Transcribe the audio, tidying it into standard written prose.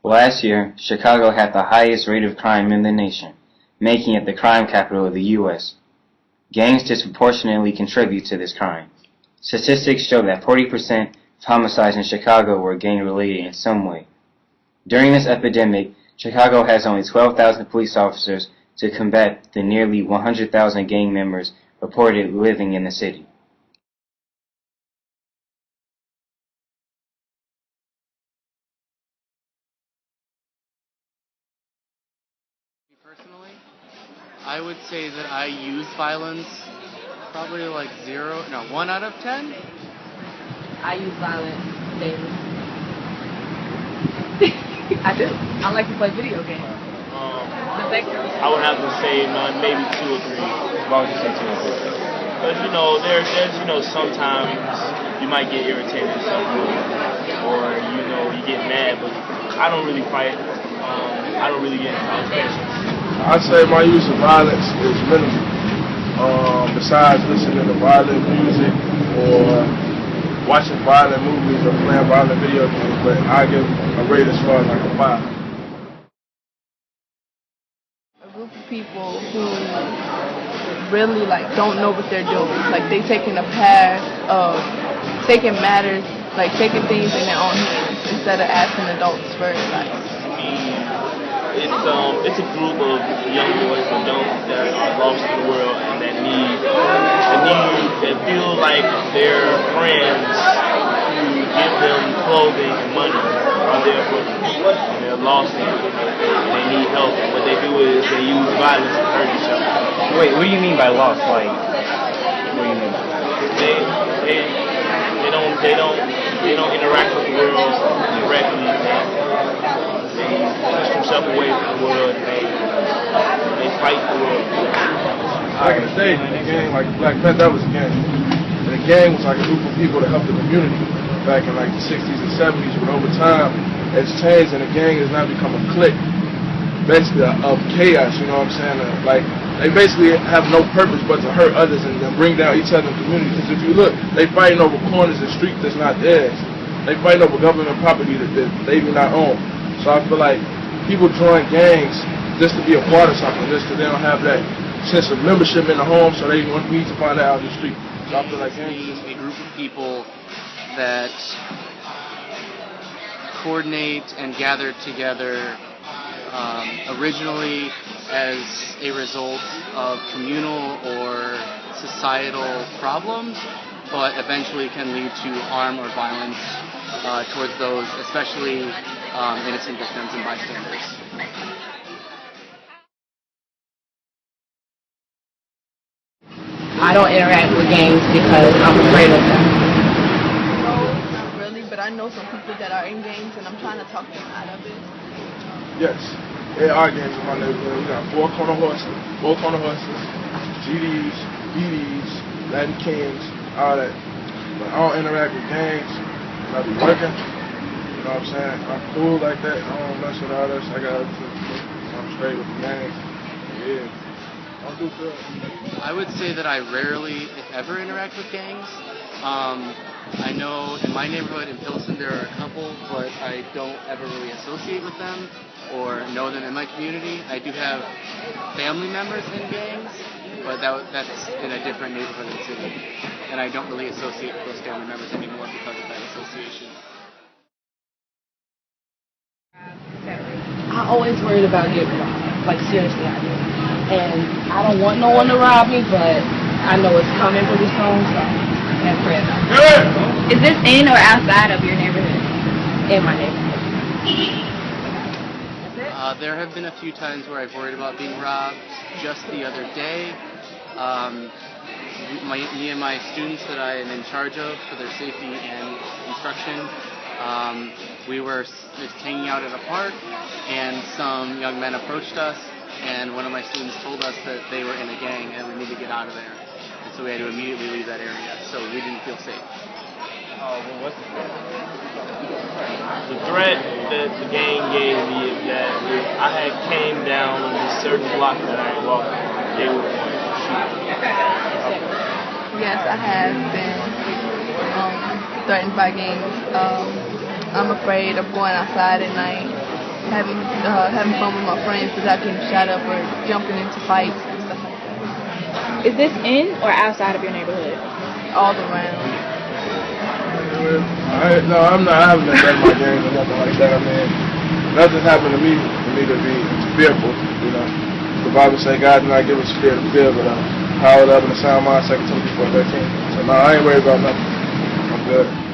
Last year, Chicago had the highest rate of crime in the nation, making it the crime capital of the U.S. Gangs disproportionately contribute to this crime. Statistics show that 40% of homicides in Chicago were gang-related in some way. During this epidemic, Chicago has only 12,000 police officers to combat the nearly 100,000 gang members reported living in the city. Personally, I would say that I use violence probably like 1 out of 10. I use violence daily. I do. I like to play video games. I would have to say maybe 2 or 3. Why would you say 2 or 3? Because there's sometimes you might get irritated at something, or you get mad, but I don't really fight. I don't really get into altercations. I'd say my use of violence is minimal. Besides listening to violent music or watching violent movies or playing violent video games, but I give a rate as far as like a 5. A group of people who really don't know what they're doing. They taking a path of taking matters, taking things in their own hands instead of asking adults for advice. It's a group of young boys and adults that are lost in the world and that feel like their friends who give them clothing and money are there for them. And they're lost and they need help. And what they do is they use violence to hurt each other. Wait, what do you mean by lost? What do you mean? They don't interact with the world directly. They push themselves away from the world and they fight the world. Back in the day, the gang, like Black Panther, that was a gang. And the gang was like a group of people that helped the community back in the 60s and 70s. But over time, it's changed and the gang has now become a clique, basically of chaos, you know what I'm saying? They basically have no purpose but to hurt others and bring down each other in the community. Because if you look, they fighting over corners and streets that's not theirs. They fighting over government property that they do not own. So I feel like people join gangs just to be a part of something, just because they don't have that sense of membership in the home, so they need to find out on the street. So I feel like gangs is a group of people that coordinate and gather together originally as a result of communal or societal problems, but eventually can lead to harm or violence towards those, especially innocent victims and bystanders. I don't interact with gangs because I'm afraid of them. No, not really, but I know some people that are in gangs and I'm trying to talk them out of it. Yes, there are gangs in my neighborhood. We got 4 corner horses, GDs, BDs, Latin Kings, all that. But I don't interact with gangs. I be working. You know what I'm saying? I'm cool like that. I don't mess with all this. I got I'm straight with the gangs. Yeah. I do good. I would say that I rarely, if ever, interact with gangs. I know in my neighborhood in Pilsen there are a couple, but I don't ever really associate with them or know them in my community. I do have family members in gangs, but that's in a different neighborhood in the city. And I don't really associate with those family members anymore because of that association. I always worried about getting robbed. Seriously, I do. And I don't want no one to rob me, but I know it's coming pretty soon, so I'm praying about it. Is this in or outside of your neighborhood? In my neighborhood. There have been a few times where I've worried about being robbed. Just the other day, me and my students that I am in charge of for their safety and instruction, we were just hanging out at a park, and some young men approached us, and one of my students told us that they were in a gang and we needed to get out of there. And so we had to immediately leave that area, so we didn't feel safe. What's the threat? The threat that the gang gave me is that if I had came down on this certain block that I had walked on, they would want to shoot me. Yes, I have been threatened by gangs. I'm afraid of going outside at night. having fun with my friends without getting shot up or jumping into fights and stuff like that. Is this in or outside of your neighborhood? All around. I'm not. I haven't been in my games or nothing like that. I mean, nothing happened to me for me to be fearful. You know, the Bible says God did not give us a spirit of fear, but power, love, and a sound mind. 2 Timothy 4:13. So no, I ain't worried about nothing. I'm good.